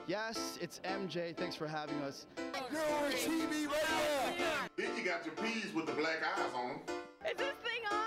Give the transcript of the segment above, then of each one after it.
Yes, it's MJ. Thanks for having us. You're on TV right now. Then you got your peas with the black eyes on them. Is this thing on?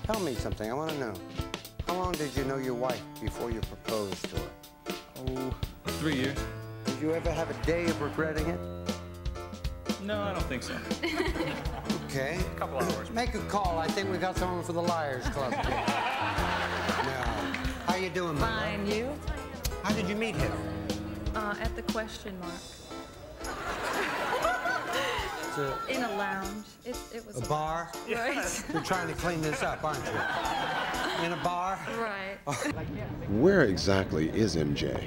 Tell me something. I want to know. How long did you know your wife before you proposed to her? Oh, 3 years. Did you ever have a day of regretting it? No, I don't think so. Okay. A couple hours. Make a call. I think we got someone for the Liars Club. Now, how you doing, my love? Fine, you? How did you meet him? At the question mark. In a lounge. It was a bar? Right. You're trying to clean this up, aren't you? In a bar? Right. Where exactly is MJ?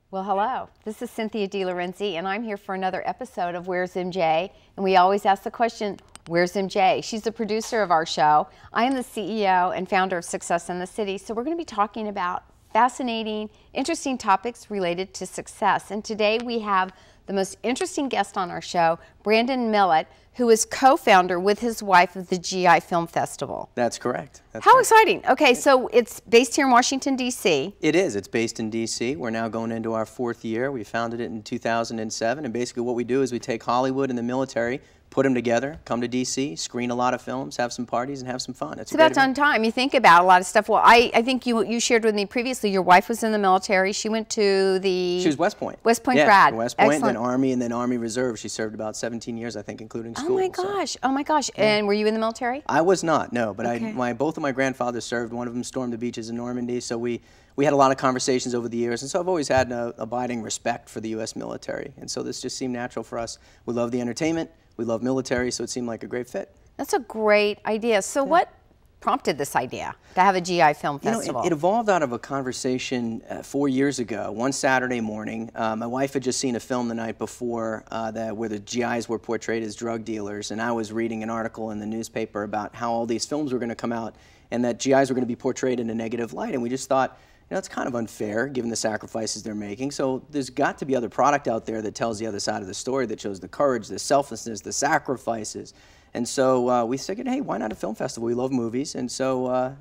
Well, hello. This is Cynthia DeLorenzi, and I'm here for another episode of Where's MJ? And we always ask the question, where's MJ? She's the producer of our show. I am the CEO and founder of Success in the City. So we're going to be talking about fascinating, interesting topics related to success. And today we have the most interesting guest on our show, Brandon Millett, who is co-founder with his wife of the GI Film Festival. That's correct. How exciting. Okay, so it's based here in Washington, D.C. It is. It's based in D.C. We're now going into our 4th year. We founded it in 2007, and basically what we do is we take Hollywood and the military, put them together, come to D.C., screen a lot of films, have some parties, and have some fun. It's about on time. You think about a lot of stuff. Well, I think you shared with me previously your wife was in the military. She went to the... She was West Point. West Point grad. West Point, excellent. and then Army Reserve. She served about 17 years, I think, including school. Oh my gosh. Oh my gosh. Yeah. And were you in the military? I was not, no. But okay. Both of my grandfathers served. One of them stormed the beaches in Normandy. So we had a lot of conversations over the years. And so I've always had an abiding respect for the U.S. military. And so this just seemed natural for us. We love the entertainment. We love military, so it seemed like a great fit. That's a great idea. So what prompted this idea to have a GI Film Festival? It evolved out of a conversation 4 years ago. One Saturday morning, my wife had just seen a film the night before where the GIs were portrayed as drug dealers, and I was reading an article in the newspaper about how all these films were going to come out and that GIs were going to be portrayed in a negative light, and we just thought, it's kind of unfair given the sacrifices they're making. So there's got to be other product out there that tells the other side of the story, that shows the courage, the selflessness, the sacrifices. And so we figured, hey, why not a film festival? We love movies. And so,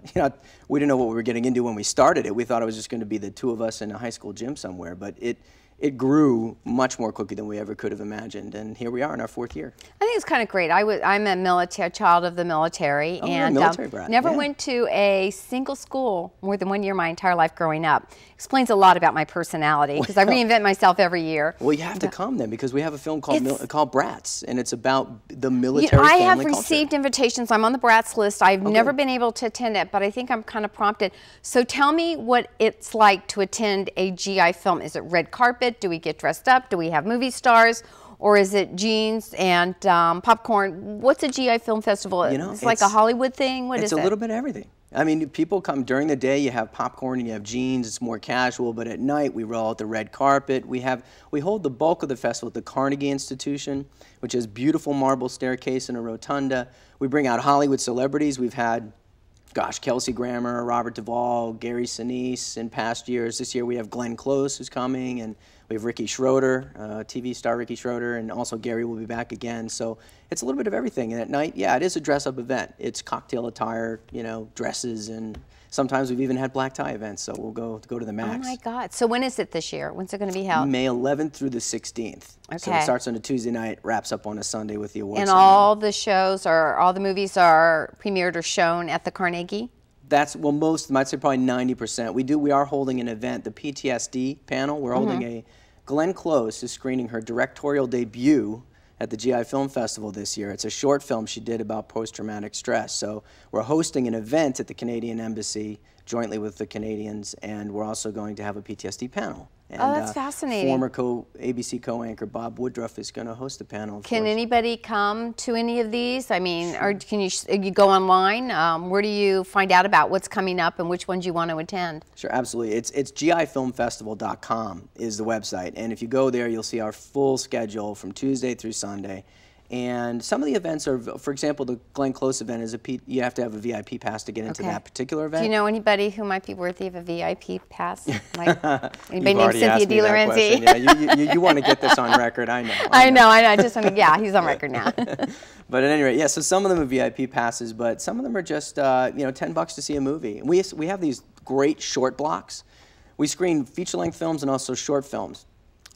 we didn't know what we were getting into when we started it. We thought it was just going to be the two of us in a high school gym somewhere. But it grew much more quickly than we ever could have imagined, and here we are in our 4th year. I think it's kind of great. I'm a child of the military, and military brat. Never went to a single school more than 1 year my entire life growing up. Explains a lot about my personality, because I reinvent myself every year. Well, you have to come then, because we have a film called Brats, and it's about the military family culture. I have received invitations. I'm on the Brats list. I've never been able to attend it, but I think I'm kind of prompted. So tell me what it's like to attend a GI film. Is it red carpet? Do we get dressed up? Do we have movie stars? Or is it jeans and popcorn? What's a GI Film Festival? It's like a Hollywood thing? What is it? It's a little bit of everything. I mean, people come during the day, you have popcorn and you have jeans, it's more casual, but at night we roll out the red carpet. We hold the bulk of the festival at the Carnegie Institution, which has beautiful marble staircase and a rotunda. We bring out Hollywood celebrities. We've had, Kelsey Grammer, Robert Duvall, Gary Sinise in past years. This year we have Glenn Close who's coming, and we have Ricky Schroeder, TV star Ricky Schroeder, and also Gary will be back again. So it's a little bit of everything. And at night, it is a dress-up event. It's cocktail attire, dresses, and sometimes we've even had black tie events. So we'll go to the max. Oh my God! So when is it this year? When's it going to be held? May 11th through the 16th. Okay. So it starts on a Tuesday night, wraps up on a Sunday with the awards. And all the movies are premiered or shown at the Carnegie? Most, I'd say probably 90%. We are holding an event, the PTSD panel. We're holding Glenn Close is screening her directorial debut at the GI Film Festival this year. It's a short film she did about post-traumatic stress. So we're hosting an event at the Canadian Embassy jointly with the Canadians, and we're also going to have a PTSD panel. And, that's fascinating. Former ABC co-anchor Bob Woodruff is going to host the panel. Can anybody come to any of these? I mean, or can you go online? Where do you find out about what's coming up and which ones you want to attend? Sure, absolutely. It's gifilmfestival.com is the website, and if you go there, you'll see our full schedule from Tuesday through Sunday. And some of the events are, for example, the Glenn Close event is you have to have a VIP pass to get into that particular event. Do you know anybody who might be worthy of a VIP pass? Like, anybody named already Cynthia asked me that DiLorenzi? question. Yeah, you want to get this on record, I know. I know. I just want to, yeah, he's on record now. But at any rate, yeah, so some of them are VIP passes, but some of them are just, you know, $10 to see a movie. And we have these great short blocks. We screen feature-length films and also short films.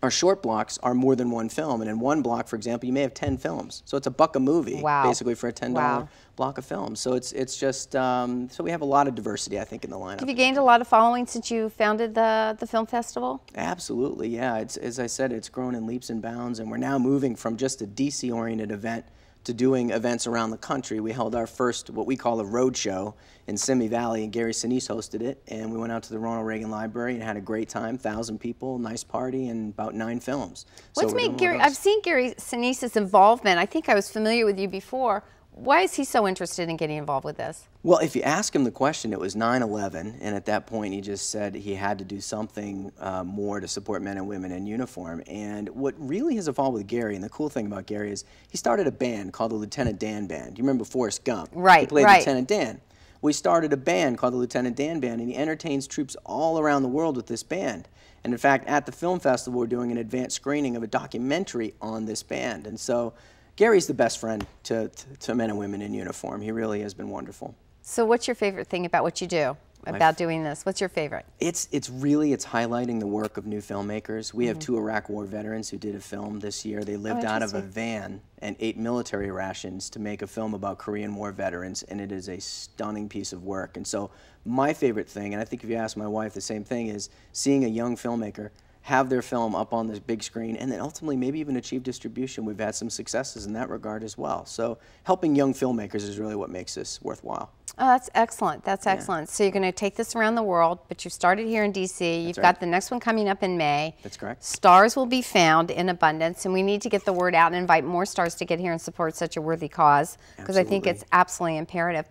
Our short blocks are more than one film, and in one block, for example, you may have 10 films. So it's $1 a movie, basically, for a $10 block of films. So it's just, so we have a lot of diversity, I think, in the lineup. Have you gained a lot of following since you founded the film festival? Absolutely, yeah. It's, as I said, it's grown in leaps and bounds, and we're now moving from just a DC-oriented event to doing events around the country. We held our first, what we call a road show in Simi Valley, and Gary Sinise hosted it, and we went out to the Ronald Reagan Library and had a great time, 1,000 people, nice party, and about 9 films. What's made Gary, I've seen Gary Sinise's involvement. I think I was familiar with you before. Why is he so interested in getting involved with this? Well, if you ask him the question, it was 9/11, and at that point he just said he had to do something more to support men and women in uniform. And what really has evolved with Gary, and the cool thing about Gary is he started a band called the Lieutenant Dan Band. You remember Forrest Gump? Right, he played Lieutenant Dan. We started a band called the Lieutenant Dan Band, and he entertains troops all around the world with this band. And in fact, at the film festival, we're doing an advanced screening of a documentary on this band. And so Gary's the best friend to men and women in uniform. He really has been wonderful. So what's your favorite thing about what you do, about doing this? What's your favorite? It's highlighting the work of new filmmakers. We have 2 Iraq War veterans who did a film this year. They lived out of a van and ate military rations to make a film about Korean War veterans, and it is a stunning piece of work. And so my favorite thing, and I think if you ask my wife the same thing, is seeing a young filmmaker have their film up on this big screen, and then ultimately maybe even achieve distribution. We've had some successes in that regard as well. So helping young filmmakers is really what makes this worthwhile. Oh, that's excellent. That's excellent. So you're going to take this around the world, but you started here in D.C. You've got the next one coming up in May. That's correct. Stars will be found in abundance, and we need to get the word out and invite more stars to get here and support such a worthy cause, because I think it's absolutely imperative.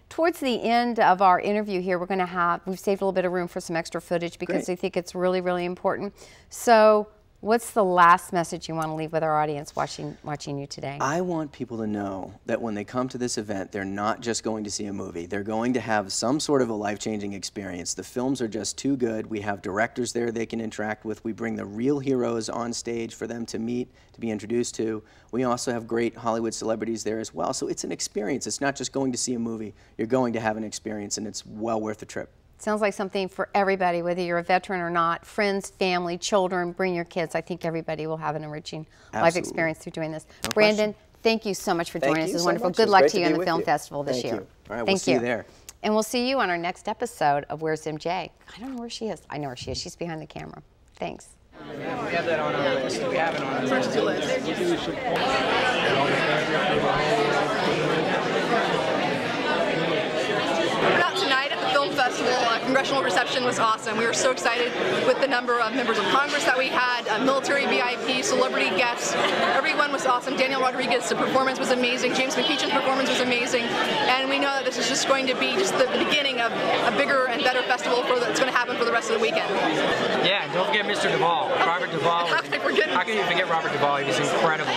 Towards the end of our interview here, we've saved a little bit of room for some extra footage because I think it's really, really important. So what's the last message you want to leave with our audience watching you today? I want people to know that when they come to this event, they're not just going to see a movie. They're going to have some sort of a life-changing experience. The films are just too good. We have directors there they can interact with. We bring the real heroes on stage for them to meet, to be introduced to. We also have great Hollywood celebrities there as well. So it's an experience. It's not just going to see a movie. You're going to have an experience, and it's well worth the trip. Sounds like something for everybody, whether you're a veteran or not. Friends, family, children, bring your kids. I think everybody will have an enriching life experience through doing this. No Brandon, thank you so much for joining us. It was wonderful. Good luck to you in the film festival this year. Thank you. All right, we'll see you there. And we'll see you on our next episode of Where's MJ. I don't know where she is. I know where she is. She's behind the camera. Thanks. We have that on our list. We have it on our first 2 lists. We're out tonight at the film festival. Congressional reception was awesome. We were so excited with the number of members of Congress that we had, military VIP, celebrity guests. Everyone was awesome. Daniel Rodriguez's performance was amazing. James McPeachin's performance was amazing. And we know that this is just going to be just the beginning of a bigger and better festival that's going to happen for the rest of the weekend. Yeah, and don't forget Mr. Duvall. Robert Duvall. How can you forget Robert Duvall? He was incredible.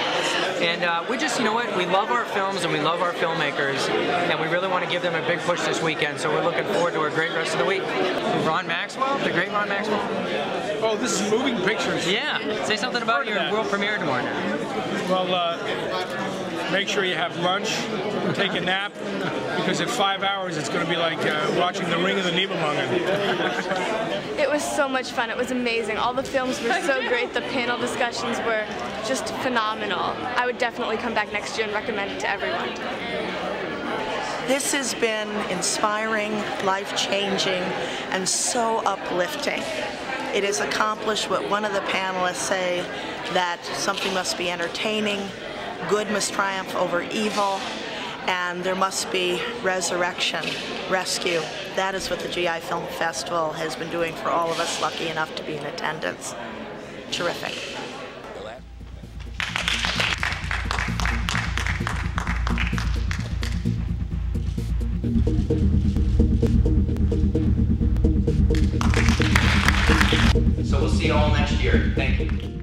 And we just, you know what, we love our films and we love our filmmakers, and we really want to give them a big push this weekend, so we're looking forward to a great rest of the week. Ron Maxwell, the great Ron Maxwell. Oh, this is moving pictures. Yeah, say something about your world premiere tomorrow night. Well, make sure you have lunch, take a nap, because in 5 hours it's going to be like watching The Ring of the Nibelungen. It was so much fun. It was amazing. All the films were so great. The panel discussions were just phenomenal. I would definitely come back next year and recommend it to everyone. This has been inspiring, life-changing, and so uplifting. It has accomplished what one of the panelists say, that something must be entertaining, good must triumph over evil, and there must be resurrection, rescue. That is what the GI Film Festival has been doing for all of us lucky enough to be in attendance. Terrific. So we'll see you all next year. Thank you.